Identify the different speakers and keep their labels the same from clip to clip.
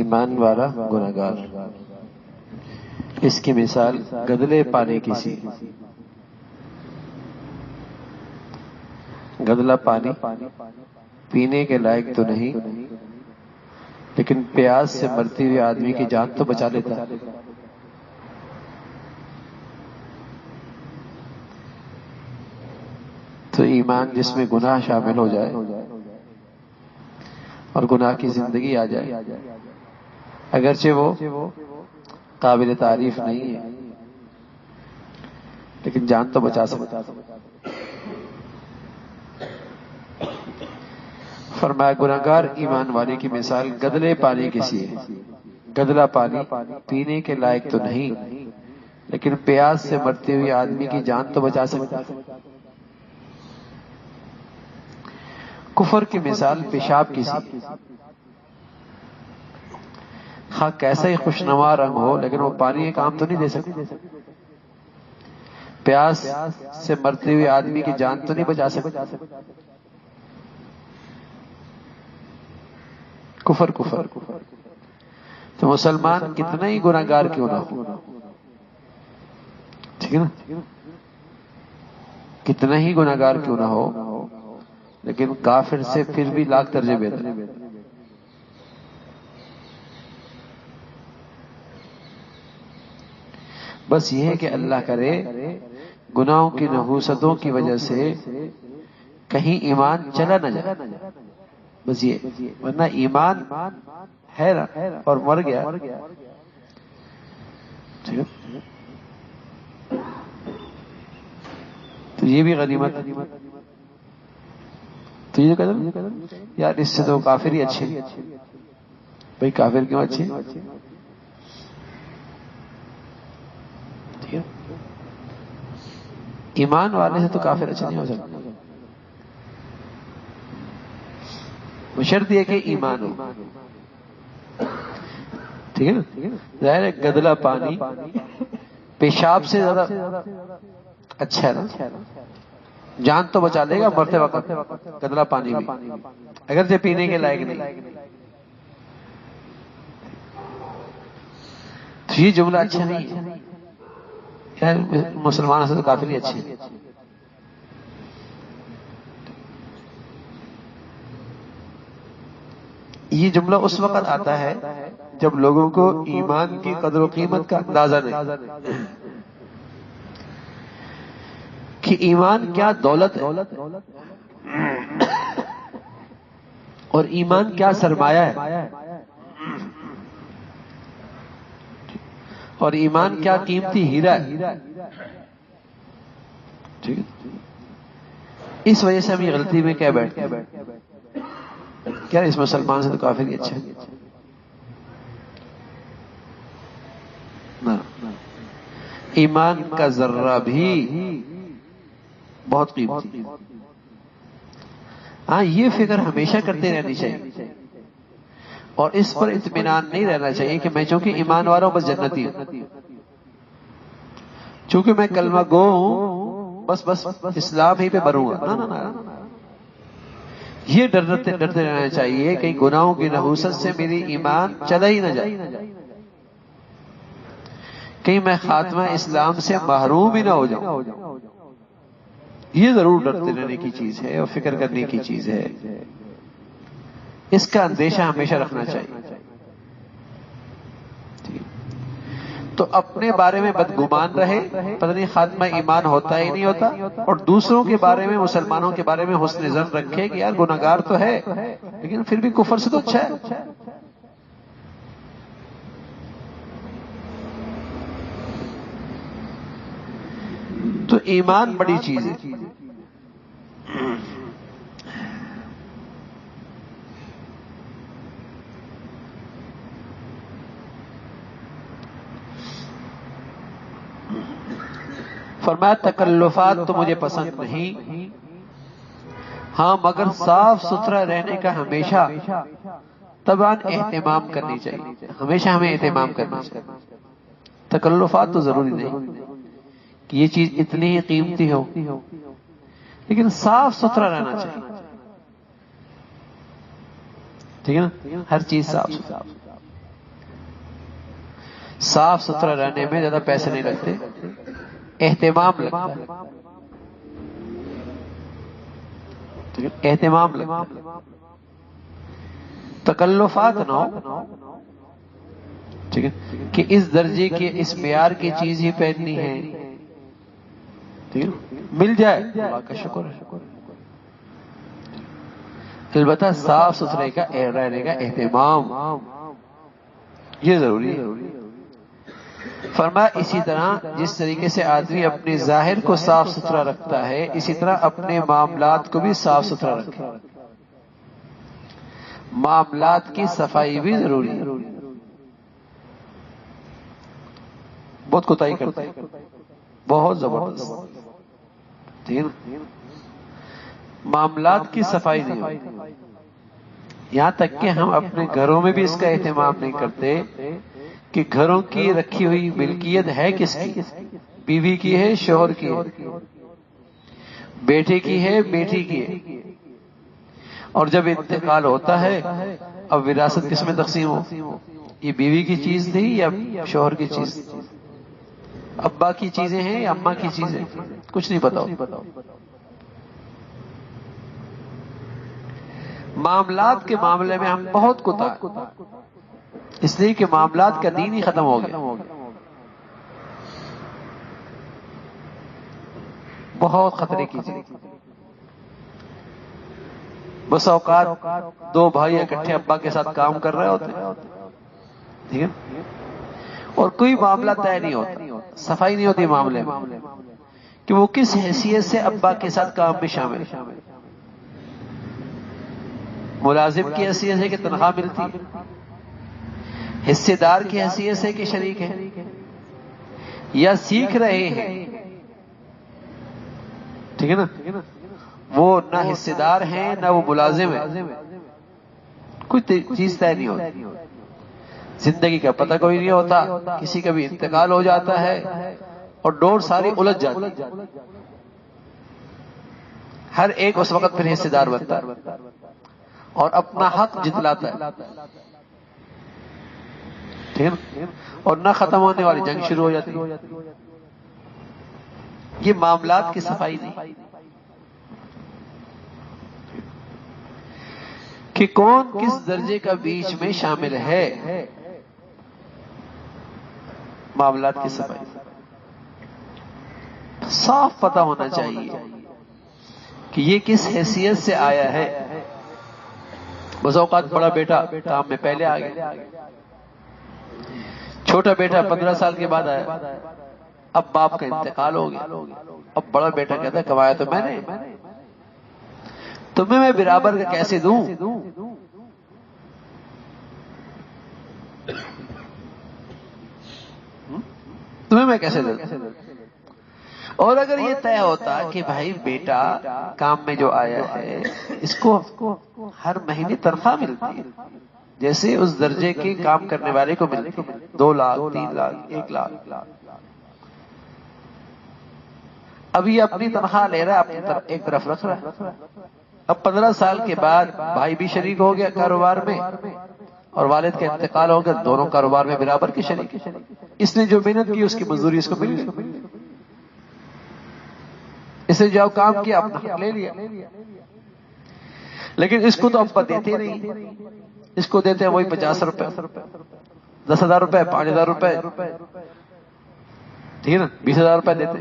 Speaker 1: ایمان والا گناہگار، اس کی مثال گدلے پانی کی سی۔ گدلا پانی پینے کے لائق تو نہیں، لیکن پیاس سے مرتے ہوئے آدمی کی جان تو بچا لیتا ہے۔ تو ایمان جس میں گناہ شامل ہو جائے اور گناہ کی زندگی آ جائے، اگرچہ وہ قابل تعریف نہیں ہے لیکن جان تو بچا سکتا۔ فرمایا گناہگار ایمان والے کی مثال گدلے پانی کی سی ہے۔ گدلا پانی پینے کے لائق تو نہیں، لیکن پیاس سے مرتے ہوئے آدمی کی جان تو بچا سکتا۔ کفر کی مثال پیشاب کی سی، خواہ کیسا ہی خوشنما رنگ ہو لیکن وہ پانی کا کام تو نہیں دے سکتا۔ پیاس سے مرتے ہوئے آدمی کی جان تو نہیں بچا سکتا۔ کفر تو مسلمان کتنا ہی گناہگار کیوں نہ ہو، ٹھیک ہے نا، کتنا ہی گناہگار کیوں نہ ہو، لیکن کافر سے پھر بھی لاکھ درجے بہتر۔ بس یہ ہے کہ اللہ کرے گناہوں کی نحوستوں کی وجہ سے کہیں ایمان چلا نہ جائے، بس یہ، ورنہ ایمان ہے نا اور مر گیا، تو یہ بھی غنیمت۔ تو یہ کہتے یار اس سے تو کافر ہی اچھے، بھائی کافر کیوں اچھے؟ ایمان والے سے تو کافر اچھا نہیں ہو سکتا، بشرط یہ کہ ایمان ہو، ٹھیک ہے نا۔ ظاہر ہے گدلا پانی پیشاب سے زیادہ اچھا ہے نا، جان تو بچا لے گا مرتے وقت گدلا پانی بھی، اگرچہ پینے کے لائق نہیں۔ تو یہ جملہ اچھا نہیں ہے، یار مسلمانوں سے تو کافر ہی اچھے ہیں۔ یہ جملہ اس وقت آتا ہے جب لوگوں کو ایمان کی قدر و قیمت کا اندازہ نہیں کہ ایمان کیا دولت ہے اور ایمان کیا سرمایہ ہے اور ایمان کیا قیمتی ہیرا ہے۔ اس وجہ سے ہم یہ غلطی میں کیا بیٹھتے ہیں، کیا اس مسلمان سے تو کافر ہی اچھا ہے۔ ایمان کا ذرہ بھی بہت قیمتی، ہاں یہ فکر ہمیشہ کرتے رہنی چاہیے اور اس پر اطمینان نہیں رہنا چاہیے کہ میں چونکہ ایمان والا ہوں بس جنتی ہوں، چونکہ میں کلمہ گو ہوں بس اسلام ہی پہ مروں گا۔ نا، یہ ڈرتے رہنا چاہیے کہ گناہوں کی نحوست سے میری ایمان چلا ہی نہ جائے، کہیں میں خاتمہ اسلام سے محروم ہی نہ ہو جاؤں۔ یہ ضرور ڈرتے رہنے کی چیز ہے اور فکر کرنے کی چیز ہے، اس کا اندیشہ ہمیشہ رکھنا چاہیے۔ تو اپنے بارے میں بدگمان رہے، پتہ نہیں خاتمہ ایمان ہوتا ہی نہیں ہوتا، اور دوسروں کے بارے میں، مسلمانوں کے بارے میں حسن ظن رکھے کہ یار گناہگار تو ہے لیکن پھر بھی کفر سے تو اچھا ہے۔ تو ایمان بڑی چیز ہے۔ فرمایا تکلفات تو مجھے پسند نہیں، ہاں مگر صاف ستھرا رہنے کا ہمیشہ طبعاً اہتمام کرنی چاہیے، ہمیشہ ہمیں اہتمام کرنا چاہیے۔ تکلفات تو ضروری نہیں کہ یہ چیز اتنی ہی قیمتی ہو، لیکن صاف ستھرا رہنا چاہیے، ٹھیک ہے نا، ہر چیز صاف ستھرا۔ صاف ستھرا رہنے میں زیادہ پیسے نہیں لگتے، اہتمام لگتا ہے، اہتمام لگتا ہے، تکلفات نہ ہو، ٹھیک ہے، کہ اس درجے کی اس معیار کی چیز ہی پہننی ہے، ٹھیک ہے، مل جائے اللہ کا شکر ہے، البتہ صاف ستھرے کا رہنے کا اہتمام یہ ضروری ہے۔ فرمایا اسی طرح جس طریقے سے آدمی اپنے ظاہر کو صاف ستھرا رکھتا ہے، اسی طرح اپنے معاملات کو بھی صاف ستھرا رکھے، معاملات کی صفائی بھی ضروری ہے، بہت کوتاہی کرتے ہیں، بہت زبردست، ٹھیک ہے، معاملات کی صفائی نہیں ہوتی، یہاں تک کہ ہم اپنے گھروں میں بھی اس کا اہتمام نہیں کرتے کہ گھروں کی رکھی ہوئی ملکیت ہے کس کی، بیوی کی ہے، شوہر کی ہے، بیٹے کی ہے، بیٹی کی ہے، اور جب انتقال ہوتا ہے اب وراثت کس میں تقسیم ہو، یہ بیوی کی چیز تھی یا شوہر کی چیز تھی، ابا کی چیزیں ہیں یا اماں کی چیزیں، کچھ نہیں پتا۔ معاملات کے معاملے میں ہم بہت کوتاہ، اس لیے کہ معاملات کا دین ہی ختم ہو گیا، بہت خطرے کی چیز، بس اوقات دو بھائی اکٹھے ابا کے ساتھ کام کر رہے ہوتے ہیں، ٹھیک ہے، اور کوئی معاملہ طے نہیں ہوتا، صفائی نہیں ہوتی معاملے میں کہ وہ کس حیثیت سے ابا کے ساتھ کام میں شامل ہے، ملازم کی حیثیت سے کہ تنخواہ ملتی ہے، حصے دار کی حیثیت سے کہ شریک ہے، یا سیکھ رہے ہیں، ٹھیک ہے نا، وہ نہ حصے دار ہیں نہ وہ ملازم ہیں، کوئی چیز طے نہیں ہوتی، زندگی کا پتہ کوئی نہیں ہوتا، کسی کا بھی انتقال ہو جاتا ہے اور ڈور ساری الجھ جاتی، ہر ایک اس وقت پھر حصے دار بنتا ہے اور اپنا حق جتلاتا ہے، ٹھیک ہے، اور نہ ختم ہونے والی جنگ شروع ہو جاتی ہے، یہ معاملات کی صفائی نہیں کہ کون کس درجے کا بیچ میں شامل ہے، معاملات کی صفائی صاف پتہ ہونا چاہیے کہ یہ کس حیثیت سے آیا ہے، بس اوقات بڑا بیٹا کام میں پہلے آ گیا، چھوٹا بیٹا 15 سال کے بعد آیا، اب باپ کا انتقال ہو گیا، اب بڑا بیٹا کہتا ہے کمایا تو میں نے، تمہیں میں برابر کا کیسے دوں، تمہیں میں کیسے دوں، اور اگر یہ طے ہوتا کہ بھائی بیٹا کام میں جو آیا ہے اس کو ہر مہینے تنخواہ ملتی ہے جیسے اس درجے کے کام کرنے والے کو ملتی ہے، 2 لاکھ 3 لاکھ 1 لاکھ، اب یہ اپنی تنخواہ لے رہا ہے، ایک طرف رکھ رہا ہے، اب 15 سال کے بعد بھائی بھی شریک ہو گیا کاروبار میں اور والد کا انتقال ہو گیا، دونوں کاروبار میں برابر کے شریک، اس نے جو محنت کی اس کی مزدوری اس کو مل گئی، اس نے جو کام کیا اپنا حق لے لیا، لیکن اس کو تو ابا دیتے نہیں، اس کو دیتے ہیں وہی 50 روپے، 10,000 روپے، 5,000 روپے، ٹھیک ہے نا، 20,000 روپے دیتے،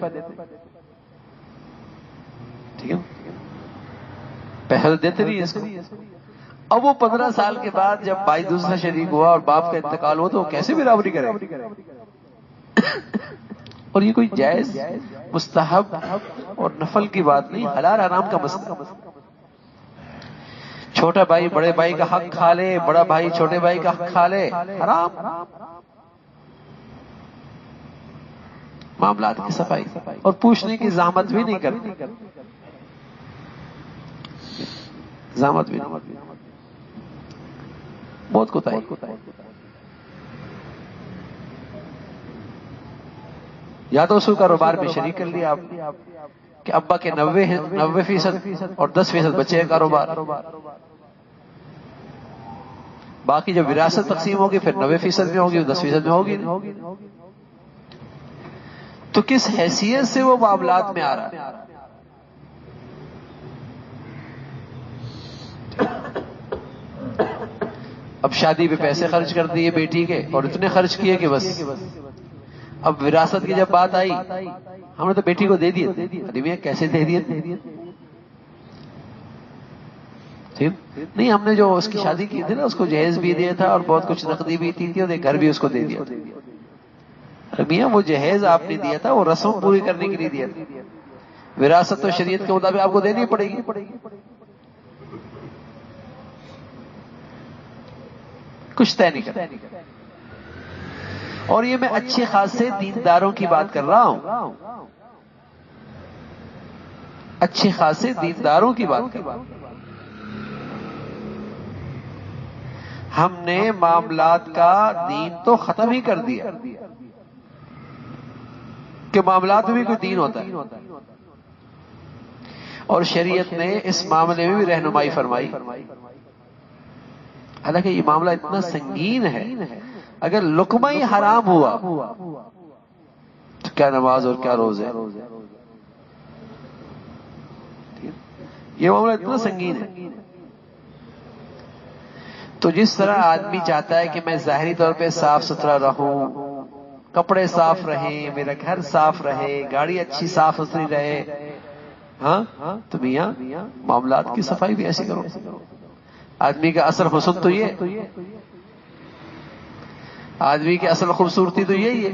Speaker 1: ٹھیک ہے، پہل دیتے نہیں اس کو، اب وہ 15 سال کے بعد جب بھائی دوسرا شریک ہوا اور باپ کا انتقال ہوا تو وہ کیسے برابری کرے، اور یہ کوئی جائز مستحب اور نفل کی بات نہیں، حلال حرام کا مسئلہ، چھوٹا بھائی بڑے بھائی کا حق کھا لے، بڑا بھائی چھوٹے بھائی کا حق کھا لے، حرام، معاملات کی صفائی اور پوچھنے کی زحمت بھی نہیں کرتے، زحمت بھی نہیں، بہت کوتاہی، یا تو اس کو کاروبار میں شریک کر لیا آپ کہ ابا کے 90% اور 10% بچے ہیں کاروبار، باقی جب وراثت تقسیم ہوگی پھر 90% میں ہوگی، 10% میں ہوگی نہیں۔ تو کس حیثیت سے وہ معاملات میں آ رہا ہے؟ اب شادی پہ پیسے خرچ کر دیے بیٹی کے، اور اتنے خرچ کیے کہ بس اب وراثت کی جب بات آئی، ہم نے تو بیٹی کو دے دیے، ارے میاں کیسے دے دیے؟ نہیں، ہم نے جو اس کی شادی کی تھی نا، اس کو جہیز بھی دیا تھا اور بہت کچھ نقدی بھی تھی اور ایک گھر بھی اس کو دے دیا تھا۔ ارے میاں وہ جہیز آپ نے دیا تھا وہ رسم پوری کرنے کے لیے دیا تھا، وراثت تو شریعت کے مطابق آپ کو دینی پڑے گی۔ کچھ طے نہیں کرتا۔ اور یہ میں اچھے خاصے دینداروں کی بات کر رہا ہوں، اچھے خاصے دینداروں کی بات کر رہا ہوں۔ ہم نے معاملات کا دین تو ختم ہی کر دیا کہ معاملات میں بھی کوئی دین ہوتا ہے، اور شریعت نے اس معاملے میں بھی رہنمائی فرمائی۔ حالانکہ یہ معاملہ اتنا سنگین ہے، اگر لقمہ ہی حرام ہوا تو کیا نماز اور کیا روزے؟ یہ معاملہ اتنا سنگین ہے۔ تو جس طرح آدمی چاہتا ہے کہ میں ظاہری طور پہ صاف ستھرا رہوں، کپڑے صاف رہیں، میرا گھر صاف رہے، گاڑی اچھی صاف ستھری رہے، ہاں تو میاں معاملات کی صفائی بھی ایسی کرو۔ آدمی کا اصل حسن تو یہ، آدمی کی اصل خوبصورتی تو یہی ہے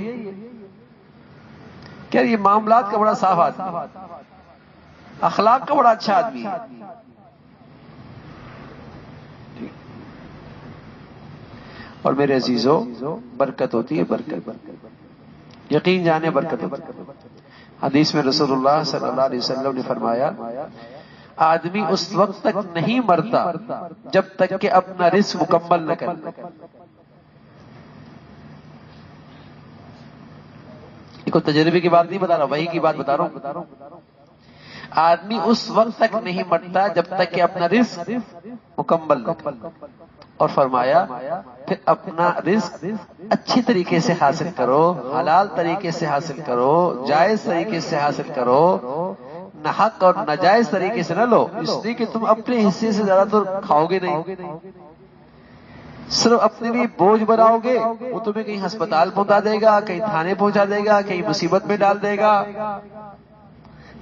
Speaker 1: کیا یہ معاملات کا بڑا صاف آدمی، اخلاق کا بڑا اچھا آدمی ہے۔ اور میرے عزیزو، برکت ہوتی ہے، برکت یقین جانے برکت ہوتی ہے۔ حدیث میں رسول اللہ صلی اللہ علیہ وسلم نے فرمایا، آدمی اس وقت تک نہیں مرتا جب تک کہ اپنا رزق مکمل نہ کرے۔ کوئی تجربے کی بات نہیں بتا رہا، وحی کی بات بتا رہا ہوں۔ آدمی اس وقت تک نہیں مرتا جب تک کہ اپنا رزق مکمل نہ کرے، اور فرمایا پھر اپنا رزق اچھی طریقے سے حاصل کرو، حلال طریقے سے حاصل کرو، جائز طریقے سے حاصل کرو، نہ حق اور ناجائز طریقے سے نہ لو، اس لیے کہ تم اپنے حصے سے زیادہ تو کھاؤ گے نہیں، صرف اپنے لیے بوجھ بناؤ گے، وہ تمہیں کہیں ہسپتال پہنچا دے گا، کہیں تھانے پہنچا دے گا، کہیں مصیبت میں ڈال دے گا،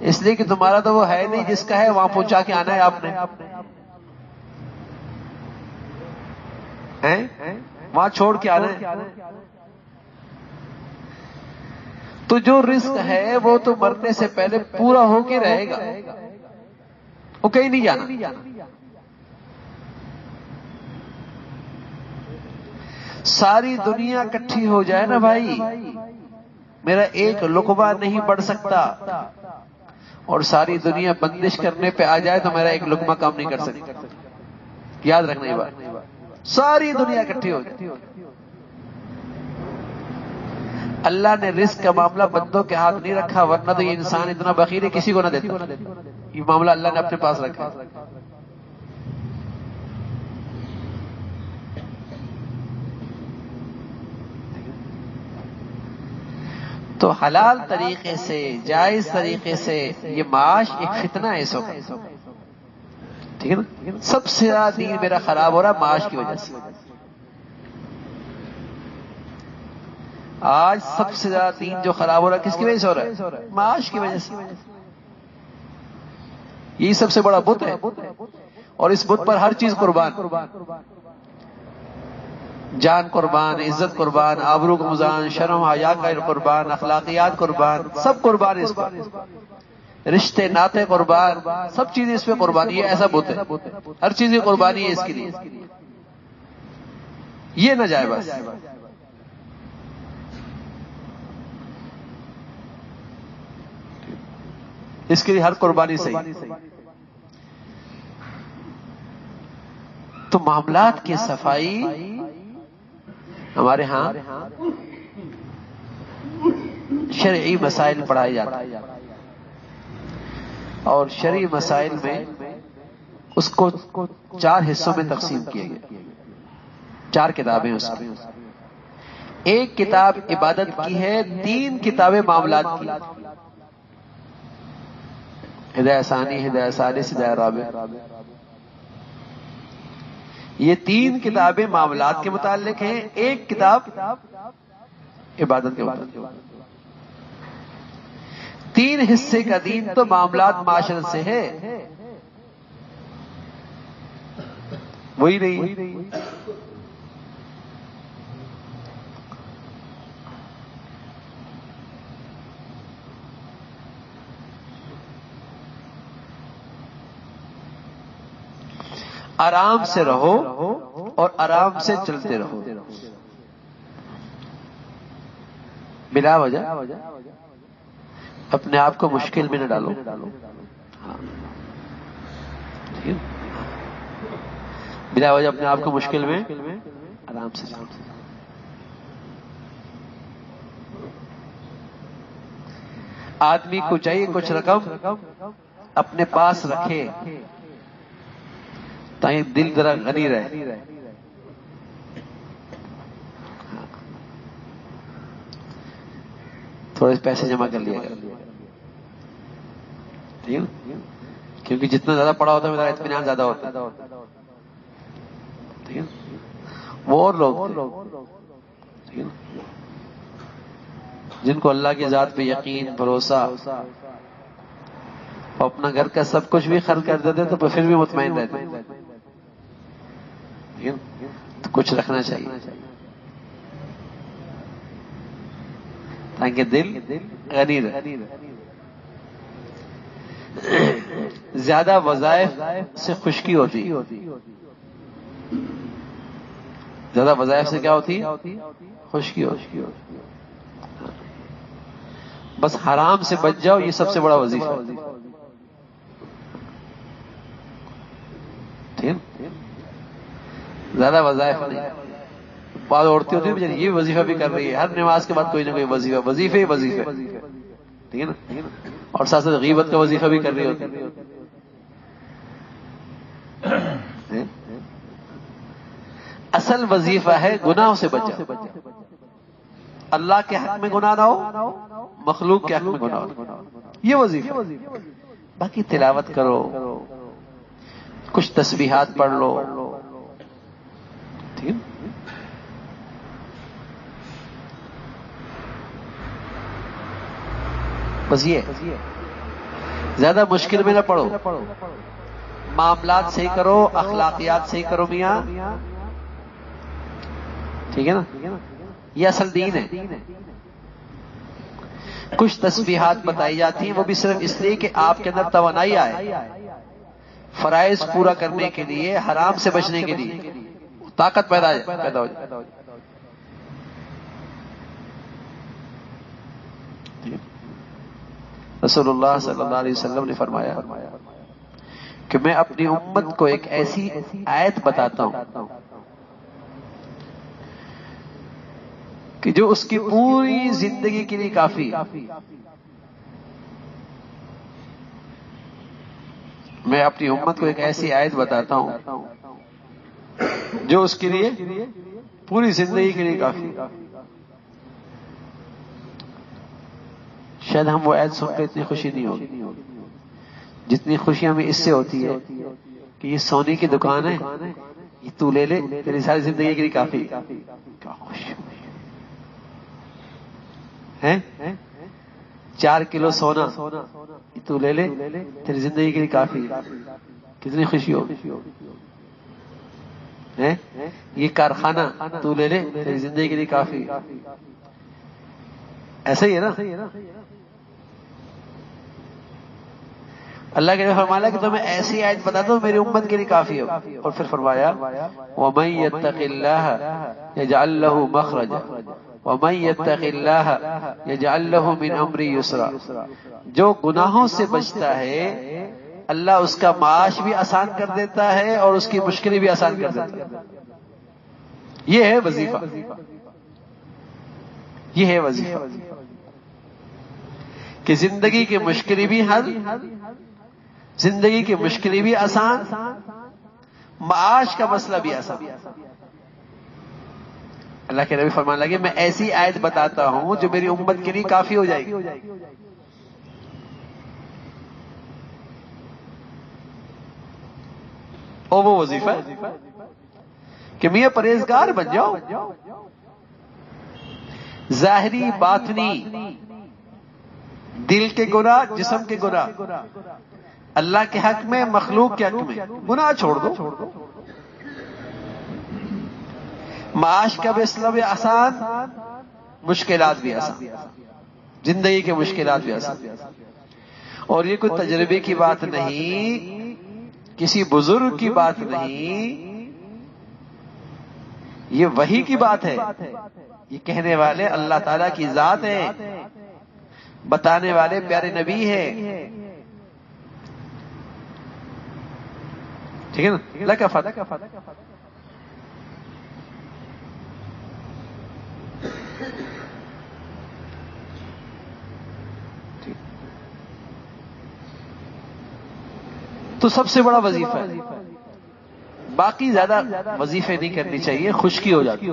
Speaker 1: اس لیے کہ تمہارا تو وہ ہے نہیں، جس کا ہے وہاں پہنچا کے آنا ہے آپ نے، وہاں چھوڑ کے آنا ہے۔ تو جو رزق ہے وہ تو مرنے سے پہلے پورا ہو کے رہے گا، وہ کہیں نہیں جانا۔ ساری دنیا اکٹھی ہو جائے نا بھائی، میرا ایک لقمہ نہیں بڑھ سکتا، اور ساری دنیا بندش کرنے پہ آ جائے تو میرا ایک لقمہ کام نہیں کر سکتا۔ یاد رکھنا یہ بات، ساری دنیا اکٹھی ہو جائے۔ اللہ نے رزق کا معاملہ بندوں کے ہاتھ نہیں رکھا، ورنہ تو یہ انسان اتنا بخیل ہے کسی کو نہ دیتا، یہ معاملہ اللہ نے اپنے پاس رکھا۔ تو حلال طریقے سے، جائز طریقے سے یہ معاش ایک فتنہ ہے اس وقت، ٹھیک ہے نا؟ سب سے زیادہ دین میرا خراب ہو رہا ہے معاش کی وجہ سے۔ آج سب سے زیادہ دین جو خراب ہو رہا ہے کس کی وجہ سے ہو رہا ہے؟ معاش کی وجہ سے۔ یہی سب سے بڑا بت ہے، اور اس بت پر ہر چیز قربان، جان قربان، عزت قربان، آبرو گمزان، شرم حیا کا قربان، اخلاقیات قربان، سب قربان اس پر، رشتے ناطے قربان، سب چیزیں اس پہ قربانی، یہ ایسا بت ہے، ہر چیز کی قربانی ہے اس کے لیے، یہ نہ جائے بس۔ اس کے لیے ہر قربانی صحیح۔ تو معاملات کی صفائی ہمارے ہاں شرعی مسائل پڑھائے جاتے ہیں، اور شرعی مسائل میں اس کو 4 حصوں میں تقسیم کیا گیا۔ 4 کتابیں اس میں. ایک کتاب عبادت کی ہے، 3 کتابیں معاملات کی. ہدایہ ثانی، ہدایہ ثالث، ہدایہ رابع. یہ 3 کتابیں معاملات کے متعلق ہیں، ایک کتاب عبادت کے متعلق. 3 حصے کا دین تو معاملات معاشرت سے ہے، وہی نہیں. آرام سے رہو اور آرام سے چلتے رہو، بلا وجہ اپنے آپ کو مشکل میں نہ ڈالو. بلا وجہ اپنے آپ کو مشکل میں آرام سے. آدمی کو چاہیے کچھ رقم اپنے پاس رکھے تاکہ دل ذرا غنی رہے. تھوڑے پیسے جمع کر لیا کر، کیونکہ جتنا زیادہ پڑا ہوتا ہے میرا اطمینان زیادہ ہوتا ہے. وہ اور لوگ جن کو اللہ کی ذات پہ یقین، بھروسہ، اپنا گھر کا سب کچھ بھی خرچ کر دیتے تو پھر بھی مطمئن رہتے. تو کچھ رکھنا چاہیے تاکہ دل غنی رہے. زیادہ وظائف سے خشکی ہوتی، زیادہ وظائف سے کیا ہوتی؟ خشکی ہوتی. بس حرام سے بچ جاؤ، یہ سب سے بڑا وظیفہ ہے. زیادہ وظائف نہیں. بعض عورتیں ہوتی ہیں یہ وظیفہ بھی کر رہی ہے، ہر نماز کے بعد کوئی نہ کوئی وظیفہ، وظیفے ہی وظیفے، ٹھیک ہے نا. اور ساتھ ساتھ غیبت کا وظیفہ بھی کر رہی ہوتی ہے. اصل وظیفہ ہے گناہوں سے بچا. اللہ کے حق میں گناہ نہ ہو، مخلوق کے حق میں گناہ ہو، یہ وظیفہ. باقی تلاوت کرو، کچھ تسبیحات پڑھ لو، ٹھیک. بس یہ زیادہ مشکل میں نہ پڑو، معاملات صحیح کرو، اخلاقیات صحیح کرو میاں، ٹھیک ہے نا. یہ اصل دین ہے. کچھ تسبیحات بتائی جاتی ہیں وہ بھی صرف اس لیے کہ آپ کے اندر توانائی آئے، فرائض پورا کرنے کے لیے، حرام سے بچنے کے لیے طاقت پیدا ہو جائے. رسول اللہ صلی اللہ علیہ وسلم نے فرمایا کہ میں اپنی امت کو ایک ایسی آیت بتاتا ہوں کہ جو اس کی پوری زندگی کے لیے کافی ہے. میں اپنی امت کو ایک ایسی آیت بتاتا ہوں جو اس کے لیے پوری زندگی کے لیے کافی. شاید ہم وہ آیت سن کے اتنی خوشی نہیں ہوگی جتنی خوشی ہمیں اس سے ہوتی ہے کہ یہ سونے کی دکان ہے، یہ تو لے لے، تیری ساری زندگی کے لیے کافی. کیا خوشی ہے. 4 کلو سونا یہ تو لے لے، تیری زندگی کے لیے کافی. کتنی خوشی ہو. یہ کارخانہ تو لے لے، تیری زندگی کے لیے کافی. ایسا ہی ہے نا. اللہ کے فرمایا کہ تمہیں ایسی آیت بتا دو میری امت کے لیے کافی ہو. اور پھر فرمایا وَمَن يَتَّقِ اللَّهَ يَجْعَل لَّهُ مَخْرَجًا وَمَن يَتَّقِ اللَّهَ يَجْعَل لَّهُ مِنْ أَمْرِهِ يُسْرًا. جو گناہوں سے بچتا ہے اللہ اس کا معاش بھی آسان کر دیتا ہے اور اس کی مشکلیں بھی آسان کر دیتا ہے. یہ ہے وظیفہ، یہ ہے وظیفہ کہ زندگی کی مشکلیں بھی حل، زندگی کی مشکلیں بھی آسان، معاش کا مسئلہ بھی آسان. اللہ کے نبی فرمانے لگے میں ایسی آیت بتاتا ہوں جو میری امت کے لیے کافی ہو جائے گی. اور وہ وظیفہ ہے کہ میاں پرہیزگار بن جاؤ. ظاہری باطنی دل کے گناہ، جسم کے گناہ، اللہ کے حق میں، مخلوق کے حق میں گناہ چھوڑ دو. معاش کا بھی اسلام آسان، مشکلات بھی آسان، زندگی کے مشکلات بھی آسان. اور یہ کوئی تجربے کی بات نہیں، کسی بزرگ کی بات نہیں، یہ وحی کی بات ہے. یہ کہنے والے اللہ تعالیٰ کی ذات ہے، بتانے والے پیارے نبی ہے. ٹھیک ہے نا؟ اللہ کا فتح. تو سب سے بڑا وظیفہ ہے. باقی زیادہ وظیفے نہیں کرنی چاہیے، خشکی ہو جاتی.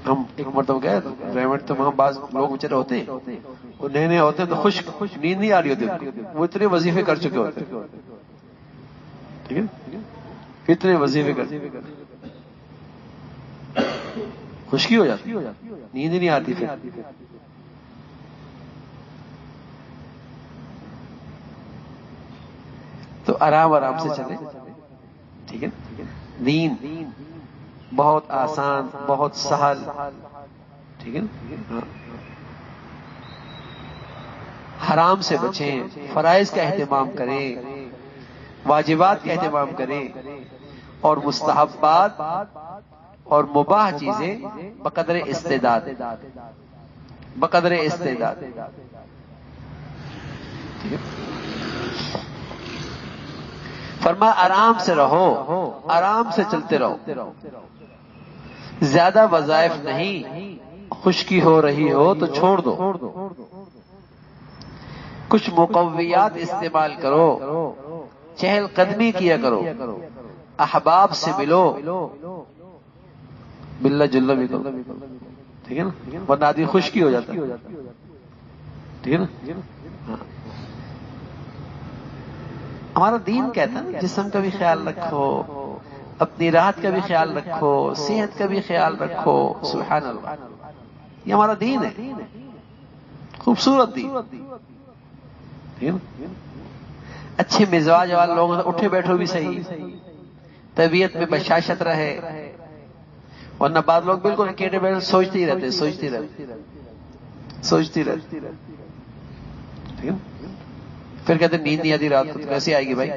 Speaker 1: ہم ایک مرتبہ گئے ریمنڈ، تو وہاں بعض لوگ بچے ہوتے ہیں، وہ نئے نئے ہوتے ہیں تو خشک، نیند نہیں آ رہی ہوتی، وہ اتنے وظیفے کر چکے ہوتے ہیں. ٹھیک ہے، اتنے وظیفے کر خشکی ہو جاتی، نیند نہیں آتی. پھر تو آرام آرام سے چلے. ٹھیک ہے، دین بہت آسان، بہت سہل. ٹھیک ہے نا؟ حرام سے بچیں، فرائض کا اہتمام کریں، واجبات کا اہتمام کریں، اور مستحبات اور مباح چیزیں بقدر استعداد، بقدر استعداد. ٹھیک ہے، فرما آرام سے رہو، آرام سے چلتے رہو. زیادہ وظائف نہیں، خشکی ہو رہی ہو تو چھوڑ دو. کچھ مقویات استعمال کرو، چہل قدمی کیا کرو، احباب سے ملو، ملنا جلنا بھی کرو. ٹھیک ہے نا؟ ورنہ آدمی خشکی ہو جاتا. ٹھیک ہے نا؟ ہمارا دین کہتا ہے جسم کا بھی خیال رکھو، اپنی راحت کا بھی خیال رکھو، صحت کا بھی خیال رکھو. سبحان اللہ، یہ ہمارا دین ہے، خوبصورت دین. اچھے مزاج والے لوگ اٹھے بیٹھو بھی صحیح، طبیعت میں بشاشت رہے. ورنہ بعض لوگ بالکل اکیلے بیٹھے سوچتے ہی رہتے، سوچتے رہتے. ٹھیک ہے، پھر کہتے نیند نہیں آتی رات کو. تو کیسے آئے گی بھائی؟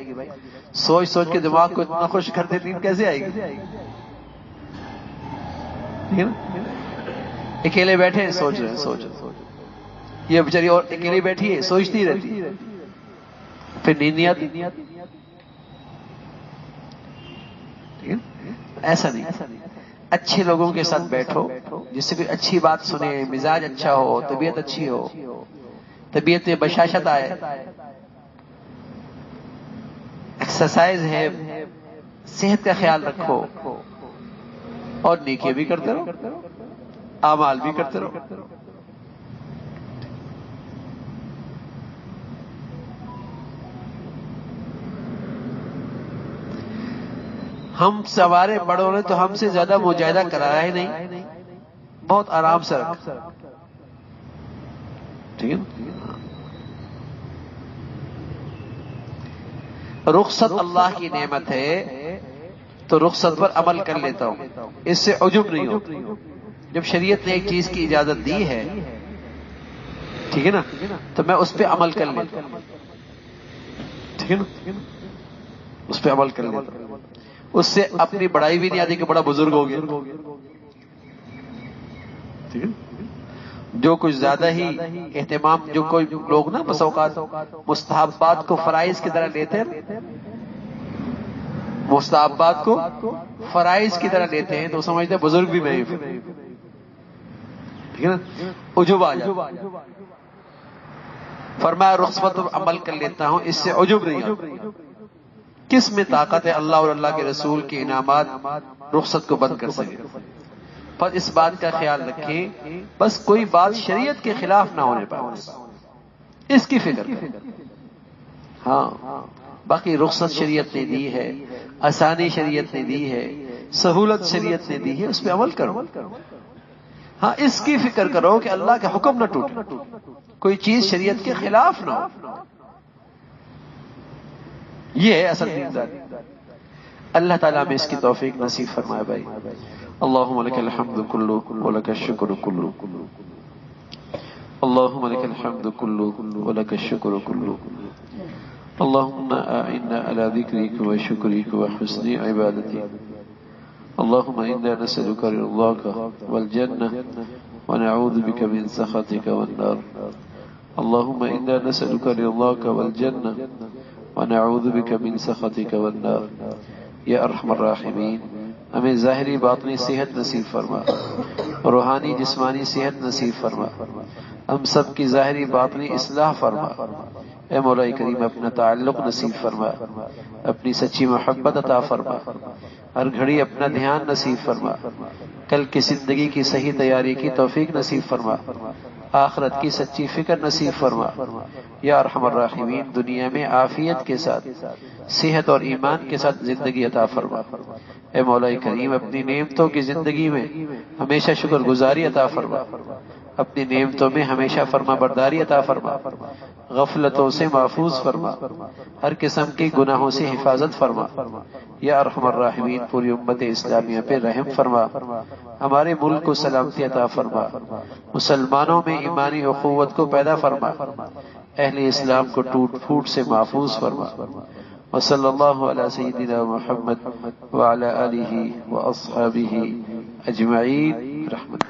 Speaker 1: سوچ سوچ کے دماغ کو اتنا خوش کرتے، نیند کیسے آئے گی؟ ٹھیک ہے نا؟ اکیلے بیٹھے سوچ رہے ہیں، یہ بیچاری اور اکیلی بیٹھی ہے، سوچتی رہتی، پھر نیند نہیں آتی. ٹھیک ہے، ایسا نہیں. اچھے لوگوں کے ساتھ بیٹھو، جس سے کوئی اچھی بات سنے، مزاج اچھا ہو، طبیعت اچھی ہو، طبیعت میں بشاشت آئے. ایکسرسائز ہے، صحت کا خیال رکھو، اور نیکی بھی کرتے رہو، اعمال بھی کرتے رہو. ہم سوارے بڑوں نے تو ہم سے زیادہ مجاہدہ کرایا ہی نہیں، بہت آرام سے رکھ. ٹھیک ہے، رخصت اللہ کی نعمت ہے تو رخصت پر عمل کر لیتا ہوں، اس سے عجب نہیں ہو. جب شریعت نے ایک چیز کی اجازت دی ہے، ٹھیک ہے نا، تو میں اس پہ عمل کر لیتا ہوں. ٹھیک ہے نا، اس پہ عمل کر لیتا ہوں. اس سے اپنی بڑائی بھی نہیں آتی کہ بڑا بزرگ ہو گیا. ٹھیک ہے، جو کچھ زیادہ ہی اہتمام، جو کوئی لوگ نا بس اوقات مستحبات کو فرائض کی طرح لیتے ہیں، مستحبات کو فرائض کی طرح لیتے ہیں، تو سمجھتے ہیں بزرگ بھی میں ہی. ٹھیک ہے نا، عجب آ جاتا. فرمایا رخصت پر عمل کر لیتا ہوں، اس سے عجب نہیں آتا. کس میں طاقت ہے اللہ اور اللہ کے رسول کے انعامات رخصت کو بند کر سکے. پر اس بات کا خیال رکھیں بس کوئی بات شریعت کے خلاف نہ ہونے پائے، اس کی فکر کریں. ہاں باقی رخصت شریعت نے دی ہے، آسانی شریعت نے دی ہے، سہولت شریعت نے دی ہے، اس پہ عمل کرو. ہاں اس کی فکر کرو کہ اللہ کا حکم نہ ٹوٹے، کوئی چیز شریعت کے خلاف نہ ہو. یہ ہے اصل دینداری. اللہ تعالیٰ میں اس کی توفیق نصیب فرمائے بھائی. اللہم لک الحمد کلو ولک الشکر کلو، اللہم لک الحمد کلو ولک الشکر کلو، اللہم اعنا علی ذکرک وشکرک وحسن عبادتک، اللہم انا نسألک رضاک والجنہ ونعوذ بک من سخطک والنار، اللہم انا نسألک رضاک والجنہ ونعوذ بک من سخطک والنار. یا ارحم الراحمین ہمیں ظاہری باطنی صحت نصیب فرما، روحانی جسمانی صحت نصیب فرما، ہم سب کی ظاہری باطنی اصلاح فرما. اے مولا کریم اپنا تعلق نصیب فرما، اپنی سچی محبت عطا فرما، ہر گھڑی اپنا دھیان نصیب فرما، کل کی زندگی کی صحیح تیاری کی توفیق نصیب فرما، آخرت کی سچی فکر نصیب فرما. یا ارحم الراحمین دنیا میں عافیت کے ساتھ صحت اور ایمان کے ساتھ زندگی عطا فرما. اے مولا کریم اپنی نعمتوں کی زندگی میں ہمیشہ شکر گزاری عطا فرما، اپنی نعمتوں میں ہمیشہ فرما برداری عطا فرما، غفلتوں سے محفوظ فرما، ہر قسم کے گناہوں سے حفاظت فرما. یا ارحم الراحمین پوری امت اسلامیہ پہ رحم فرما، ہمارے ملک کو سلامتی عطا فرما، مسلمانوں میں ایمانی اخوت کو پیدا فرما، اہل اسلام کو ٹوٹ پھوٹ سے محفوظ فرما. وصلی اللہ علی سیدنا محمد وعلی آلہ واصحابہ اجمعین رحمت.